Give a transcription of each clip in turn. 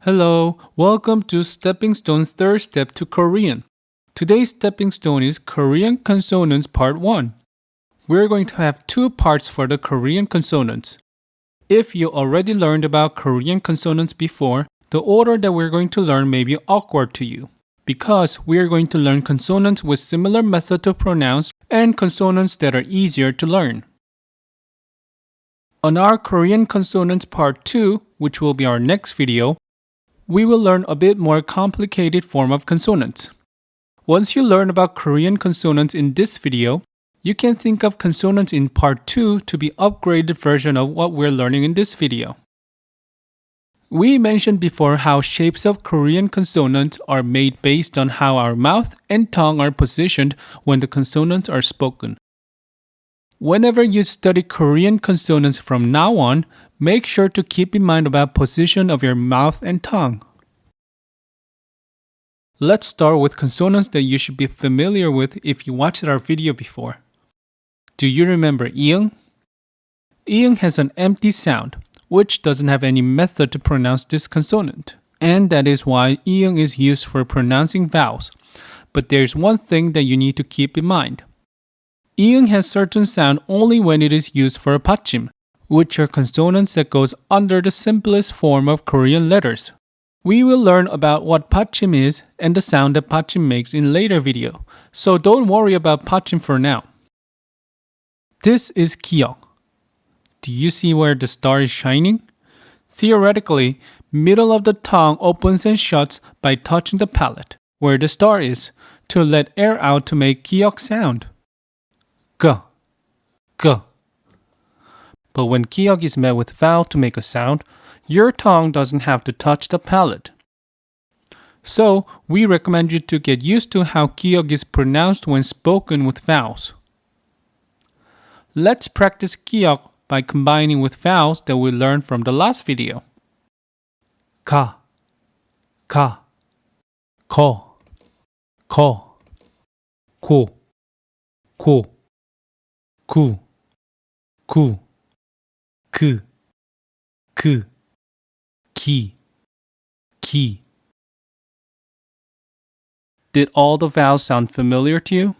Hello, welcome to Stepping Stone's third step to Korean. Today's stepping stone is Korean Consonants Part 1. We're going to have two parts for the Korean consonants. If you already learned about Korean consonants before, the order that we're going to learn may be awkward to you, because we are going to learn consonants with similar method to pronounce and consonants that are easier to learn. On our Korean Consonants Part 2, which will be our next video, we will learn a bit more complicated form of consonants. Once you learn about Korean consonants in this video, you can think of consonants in part 2 to be upgraded version of what we're learning in this video. We mentioned before how shapes of Korean consonants are made based on how our mouth and tongue are positioned when the consonants are spoken. Whenever you study Korean consonants from now on, make sure to keep in mind about position of your mouth and tongue. Let's start with consonants that you should be familiar with if you watched our video before. Do you remember iung? Iung has an empty sound, which doesn't have any method to pronounce this consonant. And that is why iung is used for pronouncing vowels. But there's one thing that you need to keep in mind. Iung has certain sound only when it is used for a 받침, which are consonants that goes under the simplest form of Korean letters. We will learn about what 받침 is and the sound that 받침 makes in later video, so don't worry about 받침 for now. This is 기역. Do you see where the star is shining? Theoretically, middle of the tongue opens and shuts by touching the palate, where the star is, to let air out to make 기역 sound. G, G. But when 기역 is met with vowel to make a sound, your tongue doesn't have to touch the palate. So, we recommend you to get used to how 기역 is pronounced when spoken with vowels. Let's practice 기역 by combining with vowels that we learned from the last video. 가, 가, 거, 거, 고, 고, 구, 구, 그, 그, 기, 기. Did all the vowels sound familiar to you?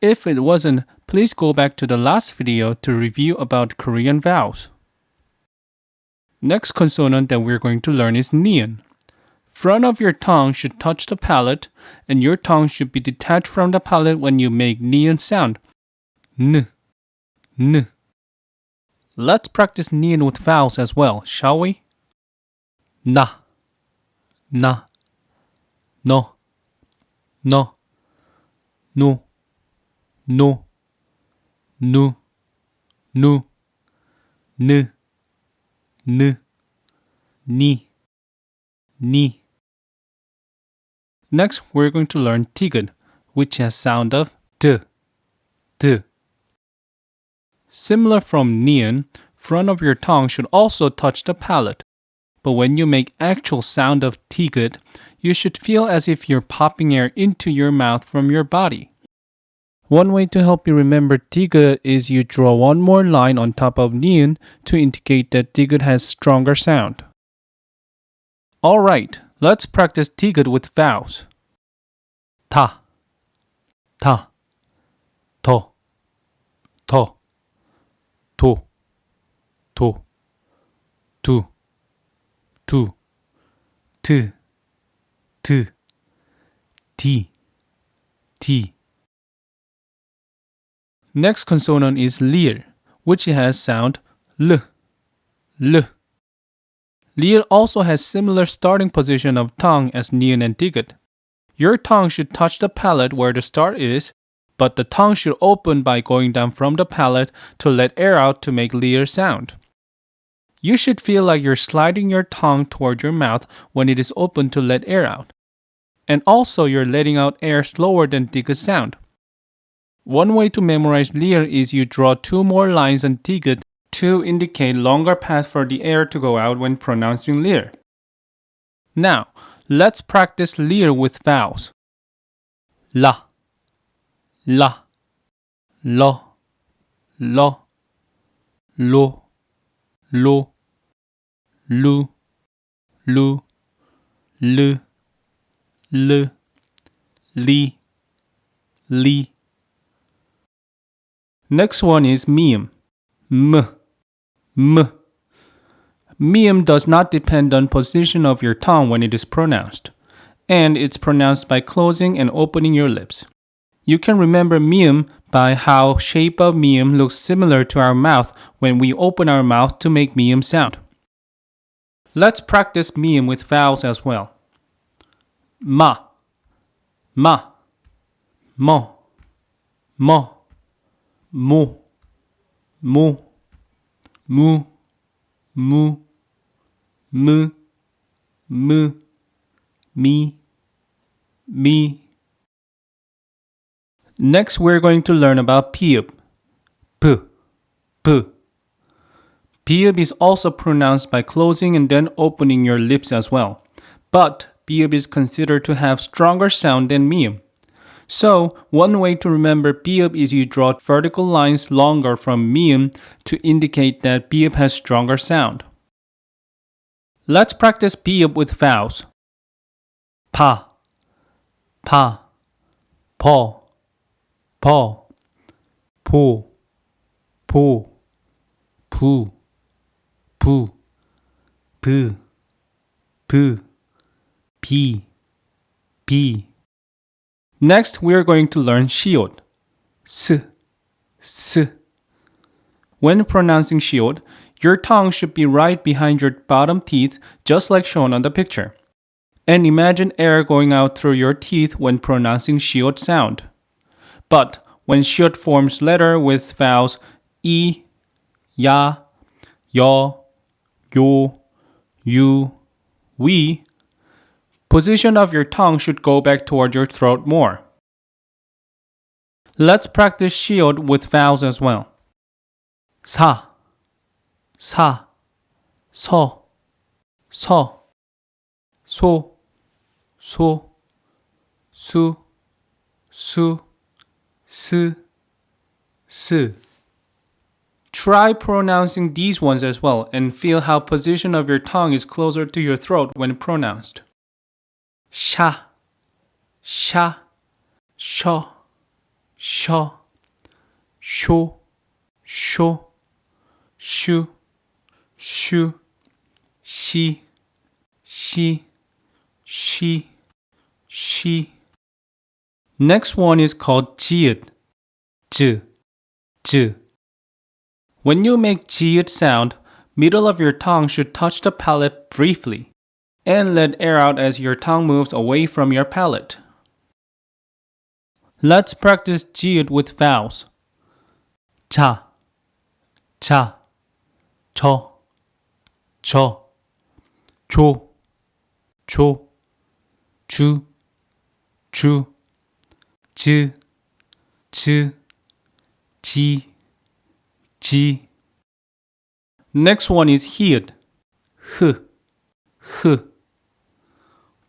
If it wasn't, please go back to the last video to review about Korean vowels. Next consonant that we're going to learn is ni은. Front of your tongue should touch the palate, and your tongue should be detached from the palate when you make ni은 sound. N, n. Let's practice ni은 with vowels as well, shall we? Na, na, no, no, no, no, nu, nu, n, n, ni, ni. Next, we're going to learn 티귿, which has sound of d, d. Similar from ni은, front of your tongue should also touch the palate. But when you make actual sound of 티귿, you should feel as if you're popping air into your mouth from your body. One way to help you remember 티귿 is you draw one more line on top of ni은 to indicate that 티귿 has stronger sound. Alright, let's practice 티귿 with vowels. 타, 타, 더, 더, 도, 도, 두, 두, 트, 트, 티, 티. Next consonant is 리을, which has sound L, L. 리을 also has similar starting position of tongue as ni은 and 티귿. Your tongue should touch the palate where the start is, but the tongue should open by going down from the palate to let air out to make 리을 sound. You should feel like you're sliding your tongue toward your mouth when it is open to let air out. And also you're letting out air slower than 티귿 sound. One way to memorize 리을 is you draw two more lines on 티귿 to indicate longer path for the air to go out when pronouncing 리을. Now, let's practice 리을 with vowels. 라, 라, 러, 러, 로, 로, 루, lu, l, l, li, li. Next one is mium, m, m. Mium does not depend on position of your tongue when it is pronounced, and it's pronounced by closing and opening your lips. You can remember mium by how shape of mium looks similar to our mouth when we open our mouth to make mium sound. Let's practice mium with vowels as well. Ma, ma, mo, mo, mu, mu, mu, mu, mu, mu, mi, mi. Next, we're going to learn about piub. P, p. Piub is also pronounced by closing and then opening your lips as well. But piub is considered to have stronger sound than mium. So, one way to remember piub is you draw vertical lines longer from mium to indicate that piub has stronger sound. Let's practice piub with vowels. Pa, pa, paw, paw, po, po, poo, poo, poo, poo, pee, pee. Next, we are going to learn shiod. S, s. When pronouncing shiod, your tongue should be right behind your bottom teeth, just like shown on the picture. And imagine air going out through your teeth when pronouncing shiod sound. But when shiod forms letter with vowels I, ya, yo, yo, you, we, position of your tongue should go back toward your throat more. Let's practice shiod with vowels as well. Sa, sa, so, so, so, so, su, su, s, s. Try pronouncing these ones as well and feel how position of your tongue is closer to your throat when pronounced. Sha, sha, sho, sho, sho, sho, shu, shu, she, she, she, she. Next one is called jiud. J, j. When you make jiud sound, middle of your tongue should touch the palate briefly and let air out as your tongue moves away from your palate. Let's practice jiud with vowels. Cha, cha, cho, cho, cho, cho, chu, chu, ch, ch, chi, chi. Next one is hiud. H, h.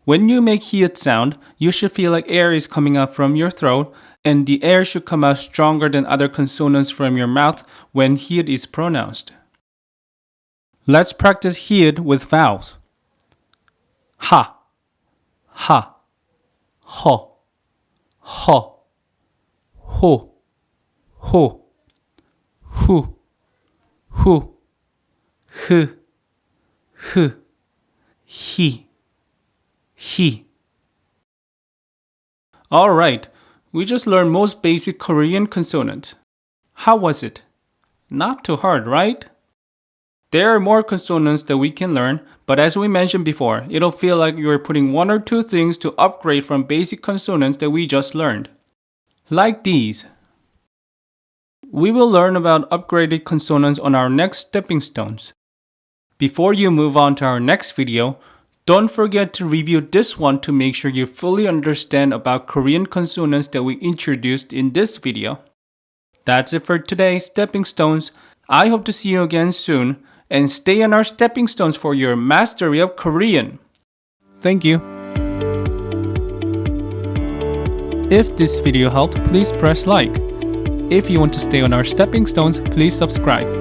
When you make hiud sound, you should feel like air is coming out from your throat, and the air should come out stronger than other consonants from your mouth when hiud is pronounced. Let's practice hiud with vowels. Ha, ha, ho, ho, ho, ho, hu, hu, h, h, he, he. Alright, we just learned most basic Korean consonants. How was it? Not too hard, right? There are more consonants that we can learn, but as we mentioned before, it'll feel like you're putting one or two things to upgrade from basic consonants that we just learned. Like these. We will learn about upgraded consonants on our next stepping stones. Before you move on to our next video, don't forget to review this one to make sure you fully understand about Korean consonants that we introduced in this video. That's it for today's stepping stones. I hope to see you again soon, and stay on our stepping stones for your mastery of Korean. Thank you. If this video helped, please press like. If you want to stay on our stepping stones, please subscribe.